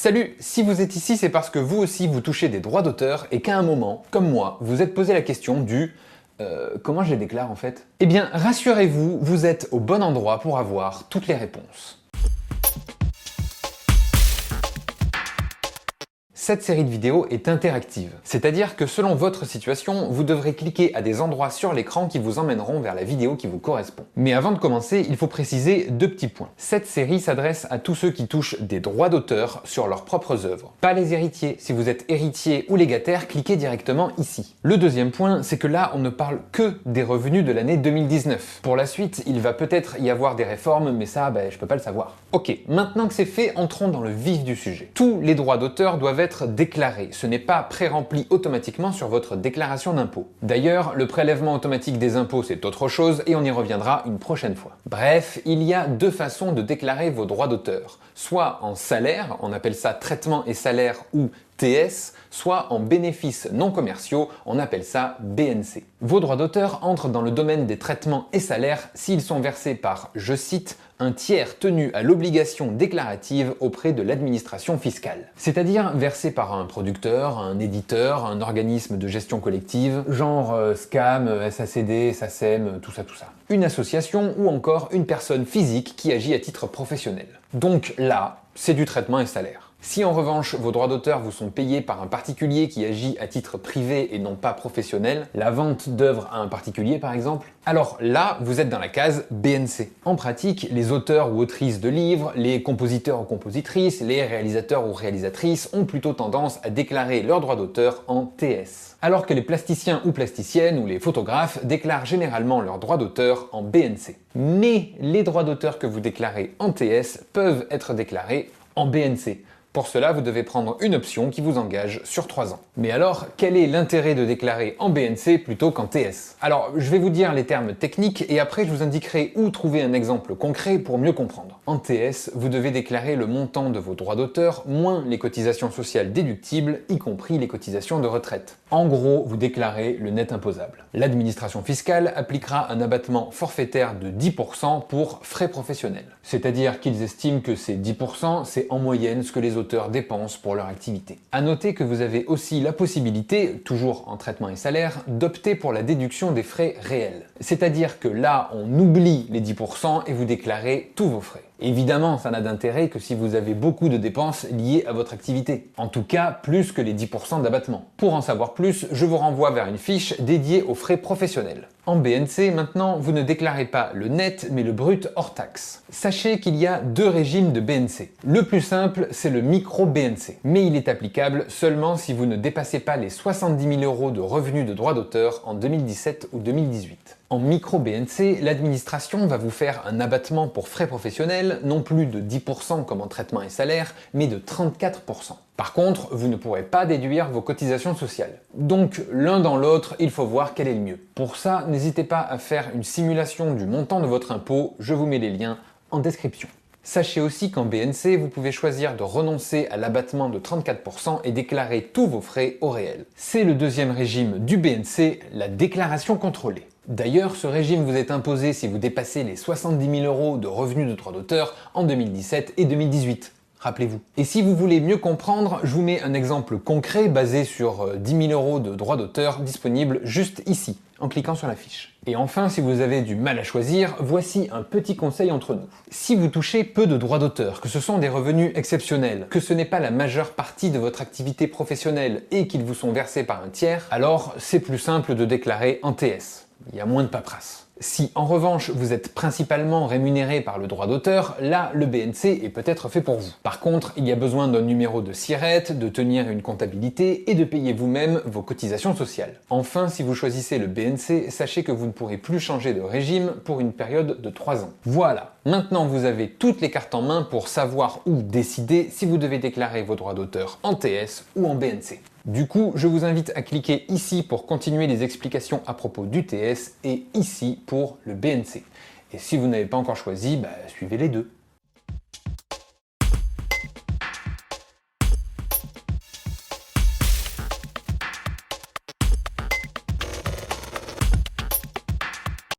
Salut! Si vous êtes ici, c'est parce que vous aussi vous touchez des droits d'auteur et qu'à un moment, comme moi, vous êtes posé la question du comment je les déclare en fait? Eh bien, rassurez-vous, vous êtes au bon endroit pour avoir toutes les réponses. Cette série de vidéos est interactive, c'est-à-dire que selon votre situation, vous devrez cliquer à des endroits sur l'écran qui vous emmèneront vers la vidéo qui vous correspond. Mais avant de commencer, il faut préciser deux petits points. Cette série s'adresse à tous ceux qui touchent des droits d'auteur sur leurs propres œuvres, pas les héritiers. Si vous êtes héritier ou légataire, cliquez directement ici. Le deuxième point, c'est que là, on ne parle que des revenus de l'année 2019. Pour la suite, il va peut-être y avoir des réformes, mais ça, je peux pas le savoir. Ok, maintenant que c'est fait, entrons dans le vif du sujet. Tous les droits d'auteur doivent être déclaré. Ce n'est pas pré-rempli automatiquement sur votre déclaration d'impôt. D'ailleurs, le prélèvement automatique des impôts, c'est autre chose et on y reviendra une prochaine fois. Bref, il y a deux façons de déclarer vos droits d'auteur. Soit en salaire, on appelle ça traitement et salaire ou TS, soit en bénéfices non commerciaux, on appelle ça BNC. Vos droits d'auteur entrent dans le domaine des traitements et salaires s'ils sont versés par, je cite, un tiers tenu à l'obligation déclarative auprès de l'administration fiscale. C'est-à-dire versé par un producteur, un éditeur, un organisme de gestion collective, genre SCAM, SACD, SACEM, tout ça. Une association ou encore une personne physique qui agit à titre professionnel. Donc là, c'est du traitement et salaire. Si en revanche vos droits d'auteur vous sont payés par un particulier qui agit à titre privé et non pas professionnel, la vente d'œuvres à un particulier par exemple, alors là vous êtes dans la case BNC. En pratique, les auteurs ou autrices de livres, les compositeurs ou compositrices, les réalisateurs ou réalisatrices ont plutôt tendance à déclarer leurs droits d'auteur en TS. Alors que les plasticiens ou plasticiennes ou les photographes déclarent généralement leurs droits d'auteur en BNC. Mais les droits d'auteur que vous déclarez en TS peuvent être déclarés en BNC. Pour cela, vous devez prendre une option qui vous engage sur 3 ans. Mais alors, quel est l'intérêt de déclarer en BNC plutôt qu'en TS? Alors, je vais vous dire les termes techniques et après je vous indiquerai où trouver un exemple concret pour mieux comprendre. En TS, vous devez déclarer le montant de vos droits d'auteur moins les cotisations sociales déductibles, y compris les cotisations de retraite. En gros, vous déclarez le net imposable. L'administration fiscale appliquera un abattement forfaitaire de 10% pour frais professionnels. C'est-à-dire qu'ils estiment que ces 10%, c'est en moyenne ce que les auteurs dépensent pour leur activité. À noter que vous avez aussi la possibilité, toujours en traitement et salaire, d'opter pour la déduction des frais réels. C'est-à-dire que là, on oublie les 10% et vous déclarez tous vos frais. Évidemment, ça n'a d'intérêt que si vous avez beaucoup de dépenses liées à votre activité. En tout cas, plus que les 10% d'abattement. Pour en savoir plus, je vous renvoie vers une fiche dédiée aux frais professionnels. En BNC, maintenant, vous ne déclarez pas le net, mais le brut hors taxe. Sachez qu'il y a deux régimes de BNC. Le plus simple, c'est le micro-BNC. Mais il est applicable seulement si vous ne dépassez pas les 70 000 € de revenus de droits d'auteur en 2017 ou 2018. En micro-BNC, l'administration va vous faire un abattement pour frais professionnels, non plus de 10% comme en traitement et salaire, mais de 34%. Par contre, vous ne pourrez pas déduire vos cotisations sociales. Donc, l'un dans l'autre, il faut voir quel est le mieux. Pour ça, n'hésitez pas à faire une simulation du montant de votre impôt, je vous mets les liens en description. Sachez aussi qu'en BNC, vous pouvez choisir de renoncer à l'abattement de 34% et déclarer tous vos frais au réel. C'est le deuxième régime du BNC, la déclaration contrôlée. D'ailleurs, ce régime vous est imposé si vous dépassez les 70 000 € de revenus de droits d'auteur en 2017 et 2018. Rappelez-vous. Et si vous voulez mieux comprendre, je vous mets un exemple concret basé sur 10 000 € de droits d'auteur disponible juste ici, en cliquant sur la fiche. Et enfin, si vous avez du mal à choisir, voici un petit conseil entre nous. Si vous touchez peu de droits d'auteur, que ce sont des revenus exceptionnels, que ce n'est pas la majeure partie de votre activité professionnelle et qu'ils vous sont versés par un tiers, alors c'est plus simple de déclarer en TS. Il y a moins de paperasse. Si en revanche vous êtes principalement rémunéré par le droit d'auteur, là le BNC est peut-être fait pour vous. Par contre, il y a besoin d'un numéro de SIRET, de tenir une comptabilité et de payer vous-même vos cotisations sociales. Enfin, si vous choisissez le BNC, sachez que vous ne pourrez plus changer de régime pour une période de 3 ans. Voilà, maintenant vous avez toutes les cartes en main pour savoir ou décider si vous devez déclarer vos droits d'auteur en TS ou en BNC. Du coup, je vous invite à cliquer ici pour continuer les explications à propos du TS et ici pour le BNC. Et si vous n'avez pas encore choisi, suivez les deux.